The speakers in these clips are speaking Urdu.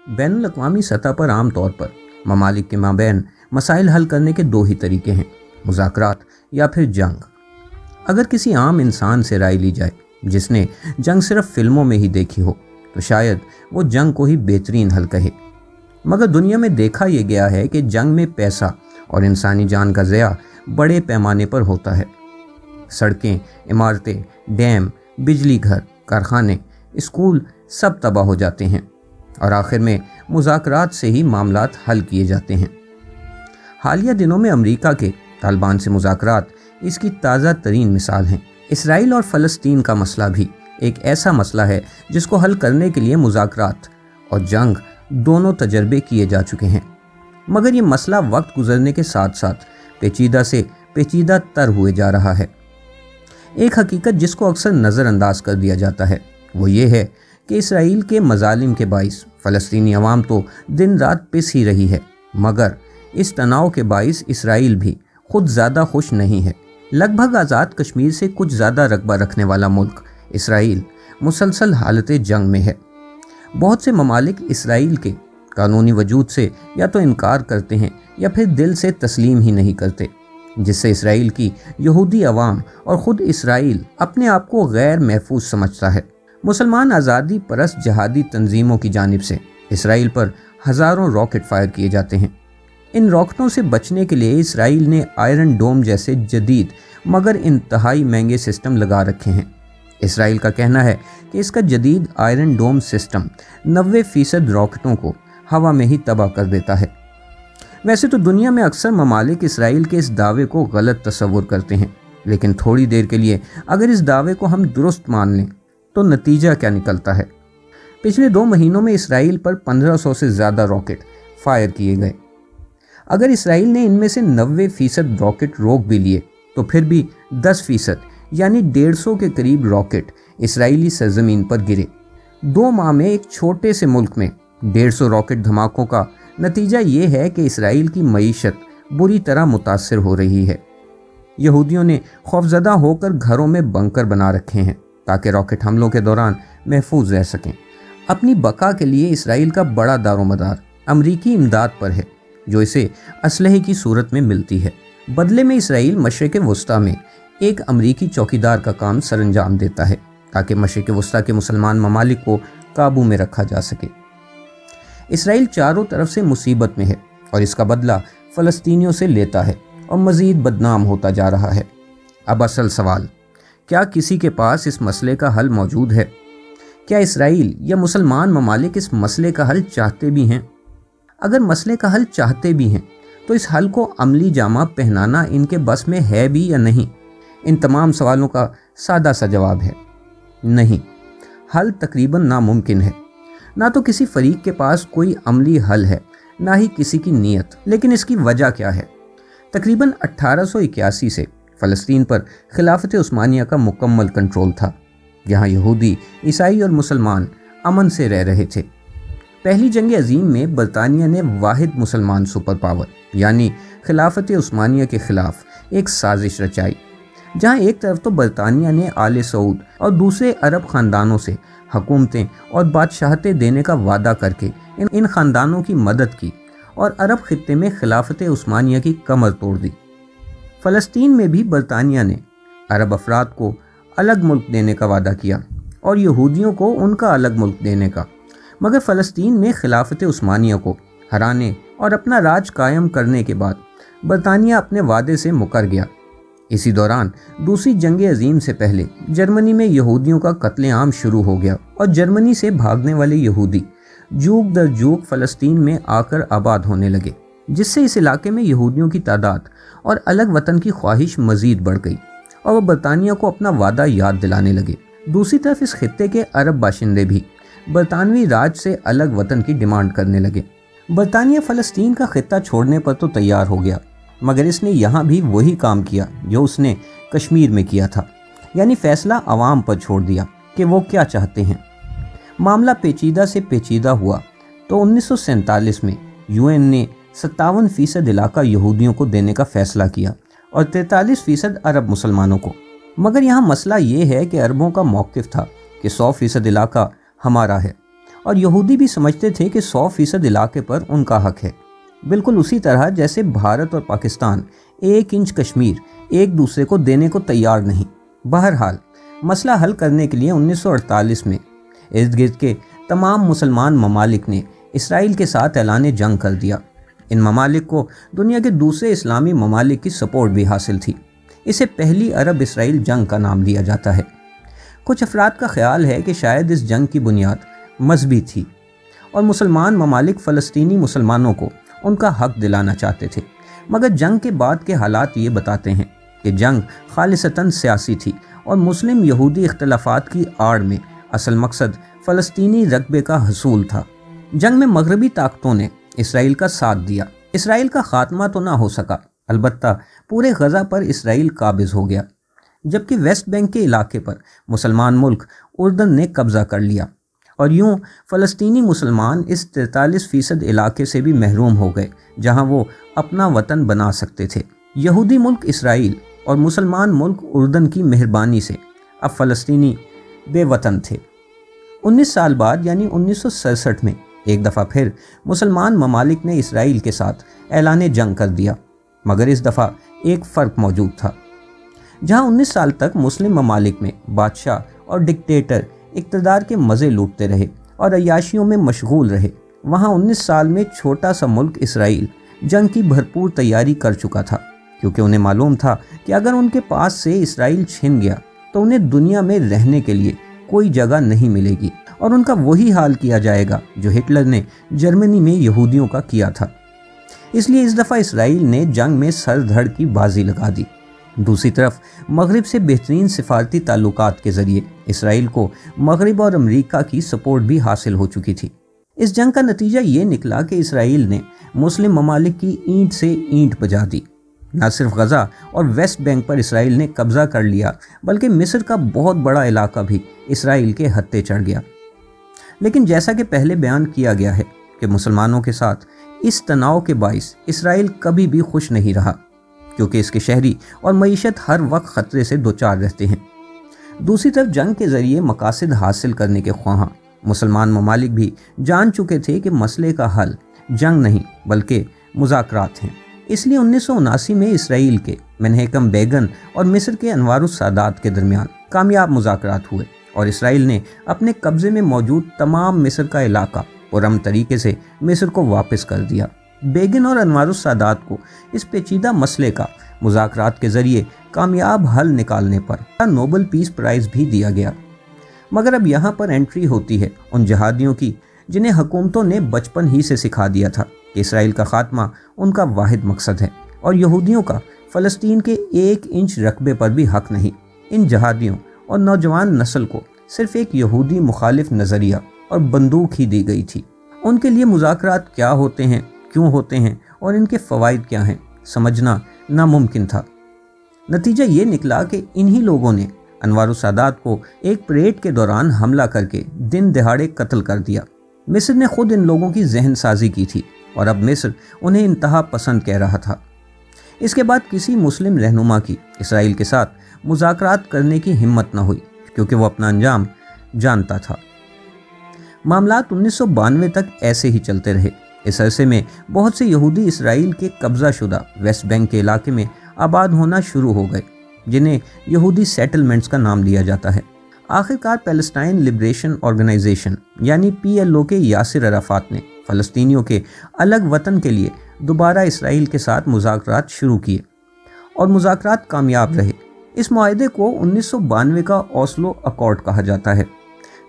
بین الاقوامی سطح پر عام طور پر ممالک کے مابین مسائل حل کرنے کے دو ہی طریقے ہیں، مذاکرات یا پھر جنگ۔ اگر کسی عام انسان سے رائے لی جائے جس نے جنگ صرف فلموں میں ہی دیکھی ہو تو شاید وہ جنگ کو ہی بہترین حل کہے، مگر دنیا میں دیکھا یہ گیا ہے کہ جنگ میں پیسہ اور انسانی جان کا ضیاع بڑے پیمانے پر ہوتا ہے۔ سڑکیں، عمارتیں، ڈیم، بجلی گھر، کارخانے، اسکول سب تباہ ہو جاتے ہیں اور آخر میں مذاکرات سے ہی معاملات حل کیے جاتے ہیں۔ حالیہ دنوں میں امریکہ کے طالبان سے مذاکرات اس کی تازہ ترین مثال ہیں۔ اسرائیل اور فلسطین کا مسئلہ بھی ایک ایسا مسئلہ ہے جس کو حل کرنے کے لیے مذاکرات اور جنگ دونوں تجربے کیے جا چکے ہیں، مگر یہ مسئلہ وقت گزرنے کے ساتھ ساتھ پیچیدہ سے پیچیدہ تر ہوئے جا رہا ہے۔ ایک حقیقت جس کو اکثر نظر انداز کر دیا جاتا ہے وہ یہ ہے کہ اسرائیل کے مظالم کے باعث فلسطینی عوام تو دن رات پس ہی رہی ہے، مگر اس تناؤ کے باعث اسرائیل بھی خود زیادہ خوش نہیں ہے۔ لگ بھگ آزاد کشمیر سے کچھ زیادہ رقبہ رکھنے والا ملک اسرائیل مسلسل حالت جنگ میں ہے۔ بہت سے ممالک اسرائیل کے قانونی وجود سے یا تو انکار کرتے ہیں یا پھر دل سے تسلیم ہی نہیں کرتے، جس سے اسرائیل کی یہودی عوام اور خود اسرائیل اپنے آپ کو غیر محفوظ سمجھتا ہے۔ مسلمان آزادی پرست جہادی تنظیموں کی جانب سے اسرائیل پر ہزاروں راکٹ فائر کیے جاتے ہیں۔ ان راکٹوں سے بچنے کے لیے اسرائیل نے آئرن ڈوم جیسے جدید مگر انتہائی مہنگے سسٹم لگا رکھے ہیں۔ اسرائیل کا کہنا ہے کہ اس کا جدید آئرن ڈوم سسٹم 90% راکٹوں کو ہوا میں ہی تباہ کر دیتا ہے۔ ویسے تو دنیا میں اکثر ممالک اسرائیل کے اس دعوے کو غلط تصور کرتے ہیں، لیکن تھوڑی دیر کے لیے اگر اس دعوے کو ہم درست مان لیں تو نتیجہ کیا نکلتا ہے۔ پچھلے 2 مہینوں میں اسرائیل پر 1500 سے زیادہ راکٹ فائر کیے گئے۔ اگر اسرائیل نے ان میں سے 90% راکٹ روک بھی لیے تو پھر بھی 10% یعنی 150 کے قریب راکٹ اسرائیلی سرزمین پر گرے۔ 2 ماہ میں ایک چھوٹے سے ملک میں 150 راکٹ دھماکوں کا نتیجہ یہ ہے کہ اسرائیل کی معیشت بری طرح متاثر ہو رہی ہے۔ یہودیوں نے خوفزدہ ہو کر گھروں میں بنکر بنا رکھے ہیں تاکہ راکٹ حملوں کے دوران محفوظ رہ سکیں۔ اپنی بقا کے لیے اسرائیل کا بڑا دار و مدار امریکی امداد پر ہے جو اسے اسلحے کی صورت میں ملتی ہے۔ بدلے میں اسرائیل مشرق وسطیٰ میں ایک امریکی چوکیدار کا کام سر انجام دیتا ہے تاکہ مشرق وسطیٰ کے مسلمان ممالک کو قابو میں رکھا جا سکے۔ اسرائیل چاروں طرف سے مصیبت میں ہے اور اس کا بدلہ فلسطینیوں سے لیتا ہے اور مزید بدنام ہوتا جا رہا ہے۔ اب اصل سوال، کیا کسی کے پاس اس مسئلے کا حل موجود ہے؟ کیا اسرائیل یا مسلمان ممالک اس مسئلے کا حل چاہتے بھی ہیں؟ اگر مسئلے کا حل چاہتے بھی ہیں تو اس حل کو عملی جامہ پہنانا ان کے بس میں ہے بھی یا نہیں؟ ان تمام سوالوں کا سادہ سا جواب ہے نہیں۔ حل تقریباً ناممکن ہے۔ نہ تو کسی فریق کے پاس کوئی عملی حل ہے، نہ ہی کسی کی نیت۔ لیکن اس کی وجہ کیا ہے؟ تقریباً 1881 سے فلسطین پر خلافت عثمانیہ کا مکمل کنٹرول تھا۔ یہاں یہودی، عیسائی اور مسلمان امن سے رہ رہے تھے۔ پہلی جنگ عظیم میں برطانیہ نے واحد مسلمان سپر پاور یعنی خلافت عثمانیہ کے خلاف ایک سازش رچائی، جہاں ایک طرف تو برطانیہ نے آل سعود اور دوسرے عرب خاندانوں سے حکومتیں اور بادشاہتیں دینے کا وعدہ کر کے ان خاندانوں کی مدد کی اور عرب خطے میں خلافت عثمانیہ کی کمر توڑ دی۔ فلسطین میں بھی برطانیہ نے عرب افراد کو الگ ملک دینے کا وعدہ کیا اور یہودیوں کو ان کا الگ ملک دینے کا، مگر فلسطین میں خلافت عثمانیہ کو ہرانے اور اپنا راج قائم کرنے کے بعد برطانیہ اپنے وعدے سے مکر گیا۔ اسی دوران دوسری جنگ عظیم سے پہلے جرمنی میں یہودیوں کا قتل عام شروع ہو گیا اور جرمنی سے بھاگنے والے یہودی جوک در جوک فلسطین میں آ کر آباد ہونے لگے، جس سے اس علاقے میں یہودیوں کی تعداد اور الگ وطن کی خواہش مزید بڑھ گئی اور وہ برطانیہ کو اپنا وعدہ یاد دلانے لگے۔ دوسری طرف اس خطے کے عرب باشندے بھی برطانوی راج سے الگ وطن کی ڈیمانڈ کرنے لگے۔ برطانیہ فلسطین کا خطہ چھوڑنے پر تو تیار ہو گیا، مگر اس نے یہاں بھی وہی کام کیا جو اس نے کشمیر میں کیا تھا، یعنی فیصلہ عوام پر چھوڑ دیا کہ وہ کیا چاہتے ہیں۔ معاملہ پیچیدہ سے پیچیدہ ہوا تو 1947 میں UN نے 57% علاقہ یہودیوں کو دینے کا فیصلہ کیا اور 43% عرب مسلمانوں کو۔ مگر یہاں مسئلہ یہ ہے کہ عربوں کا موقف تھا کہ 100% علاقہ ہمارا ہے اور یہودی بھی سمجھتے تھے کہ 100% علاقے پر ان کا حق ہے، بالکل اسی طرح جیسے بھارت اور پاکستان 1 انچ کشمیر ایک دوسرے کو دینے کو تیار نہیں۔ بہرحال مسئلہ حل کرنے کے لیے 1948 میں ارد گرد کے تمام مسلمان ممالک نے اسرائیل کے ساتھ اعلان جنگ کر دیا۔ ان ممالک کو دنیا کے دوسرے اسلامی ممالک کی سپورٹ بھی حاصل تھی۔ اسے پہلی عرب اسرائیل جنگ کا نام دیا جاتا ہے۔ کچھ افراد کا خیال ہے کہ شاید اس جنگ کی بنیاد مذہبی تھی اور مسلمان ممالک فلسطینی مسلمانوں کو ان کا حق دلانا چاہتے تھے، مگر جنگ کے بعد کے حالات یہ بتاتے ہیں کہ جنگ خالصتاً سیاسی تھی اور مسلم یہودی اختلافات کی آڑ میں اصل مقصد فلسطینی رقبے کا حصول تھا۔ جنگ میں مغربی طاقتوں نے اسرائیل کا ساتھ دیا۔ اسرائیل کا خاتمہ تو نہ ہو سکا، البتہ پورے غزہ پر اسرائیل قابض ہو گیا، جبکہ ویسٹ بینک کے علاقے پر مسلمان ملک اردن نے قبضہ کر لیا، اور یوں فلسطینی مسلمان اس 43% علاقے سے بھی محروم ہو گئے جہاں وہ اپنا وطن بنا سکتے تھے۔ یہودی ملک اسرائیل اور مسلمان ملک اردن کی مہربانی سے اب فلسطینی بے وطن تھے۔ 19 سال بعد یعنی 1967 میں ایک دفعہ پھر مسلمان ممالک نے اسرائیل کے ساتھ اعلان جنگ کر دیا، مگر اس دفعہ ایک فرق موجود تھا۔ جہاں 19 سال تک مسلم ممالک میں بادشاہ اور ڈکٹیٹر اقتدار کے مزے لوٹتے رہے اور عیاشیوں میں مشغول رہے، وہاں 19 سال میں چھوٹا سا ملک اسرائیل جنگ کی بھرپور تیاری کر چکا تھا، کیونکہ انہیں معلوم تھا کہ اگر ان کے پاس سے اسرائیل چھن گیا تو انہیں دنیا میں رہنے کے لیے کوئی جگہ نہیں ملے گی، اور ان کا وہی حال کیا جائے گا جو ہٹلر نے جرمنی میں یہودیوں کا کیا تھا۔ اس لیے اس دفعہ اسرائیل نے جنگ میں سر دھڑ کی بازی لگا دی۔ دوسری طرف مغرب سے بہترین سفارتی تعلقات کے ذریعے اسرائیل کو مغرب اور امریکہ کی سپورٹ بھی حاصل ہو چکی تھی۔ اس جنگ کا نتیجہ یہ نکلا کہ اسرائیل نے مسلم ممالک کی اینٹ سے اینٹ بجا دی۔ نہ صرف غزہ اور ویسٹ بینک پر اسرائیل نے قبضہ کر لیا، بلکہ مصر کا بہت بڑا علاقہ بھی اسرائیل کے ہتھے چڑھ گیا۔ لیکن جیسا کہ پہلے بیان کیا گیا ہے کہ مسلمانوں کے ساتھ اس تناؤ کے باعث اسرائیل کبھی بھی خوش نہیں رہا، کیونکہ اس کے شہری اور معیشت ہر وقت خطرے سے دوچار رہتے ہیں۔ دوسری طرف جنگ کے ذریعے مقاصد حاصل کرنے کے خواہاں مسلمان ممالک بھی جان چکے تھے کہ مسئلے کا حل جنگ نہیں بلکہ مذاکرات ہیں۔ اس لیے 1979 میں اسرائیل کے منہیکم بیگن اور مصر کے انوار السادات کے درمیان کامیاب مذاکرات ہوئے، اور اسرائیل نے اپنے قبضے میں موجود تمام مصر کا علاقہ پرامن طریقے سے مصر کو واپس کر دیا۔ بیگن اور انوار السادات کو اس پیچیدہ مسئلے کا مذاکرات کے ذریعے کامیاب حل نکالنے پر نوبل پیس پرائز بھی دیا گیا۔ مگر اب یہاں پر انٹری ہوتی ہے ان جہادیوں کی جنہیں حکومتوں نے بچپن ہی سے سکھا دیا تھا کہ اسرائیل کا خاتمہ ان کا واحد مقصد ہے اور یہودیوں کا فلسطین کے 1 انچ رقبے پر بھی حق نہیں۔ ان جہادیوں اور نوجوان نسل کو صرف ایک یہودی مخالف نظریہ اور بندوق ہی دی گئی تھی۔ ان کے لیے مذاکرات کیا ہوتے ہیں، کیوں ہوتے ہیں اور ان کے فوائد کیا ہیں سمجھنا ناممکن تھا۔ نتیجہ یہ نکلا کہ انہی لوگوں نے انوار السادات کو ایک پریڈ کے دوران حملہ کر کے دن دہاڑے قتل کر دیا۔ مصر نے خود ان لوگوں کی ذہن سازی کی تھی اور اب مصر انہیں انتہا پسند کہہ رہا تھا۔ اس کے بعد کسی مسلم رہنما کی اسرائیل کے ساتھ مذاکرات کرنے کی ہمت نہ ہوئی، کیونکہ وہ اپنا انجام جانتا تھا۔ معاملات 1992 تک ایسے ہی چلتے رہے۔ اس عرصے میں بہت سے یہودی اسرائیل کے قبضہ شدہ ویسٹ بینک کے علاقے میں آباد ہونا شروع ہو گئے، جنہیں یہودی سیٹلمنٹس کا نام دیا جاتا ہے۔ آخرکار پیلسٹائن لبریشن آرگنائزیشن یعنی PLO کے یاسر عرفات نے فلسطینیوں کے الگ وطن کے لیے دوبارہ اسرائیل کے ساتھ مذاکرات شروع کیے، اور مذاکرات کامیاب رہے۔ اس معاہدے کو 1992 کا اوسلو اکارڈ کہا جاتا ہے۔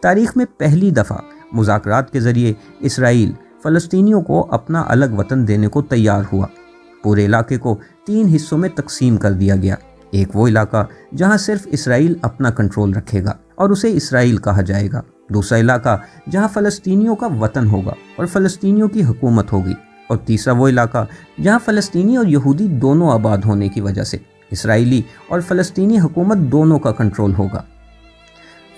تاریخ میں پہلی دفعہ مذاکرات کے ذریعے اسرائیل فلسطینیوں کو اپنا الگ وطن دینے کو تیار ہوا۔ پورے علاقے کو 3 حصوں میں تقسیم کر دیا گیا۔ ایک وہ علاقہ جہاں صرف اسرائیل اپنا کنٹرول رکھے گا اور اسے اسرائیل کہا جائے گا، دوسرا علاقہ جہاں فلسطینیوں کا وطن ہوگا اور فلسطینیوں کی حکومت ہوگی، اور تیسرا وہ علاقہ جہاں فلسطینی اور یہودی دونوں آباد ہونے کی وجہ سے اسرائیلی اور فلسطینی حکومت دونوں کا کنٹرول ہوگا۔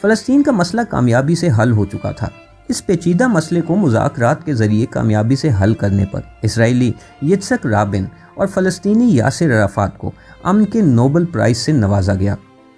فلسطین کا مسئلہ کامیابی سے حل ہو چکا تھا۔ اس پیچیدہ مسئلے کو مذاکرات کے ذریعے کامیابی سے حل کرنے پر اسرائیلی یtzhak رابن اور فلسطینی یاسر عرفات کو امن کے نوبل پرائز سے نوازا گیا۔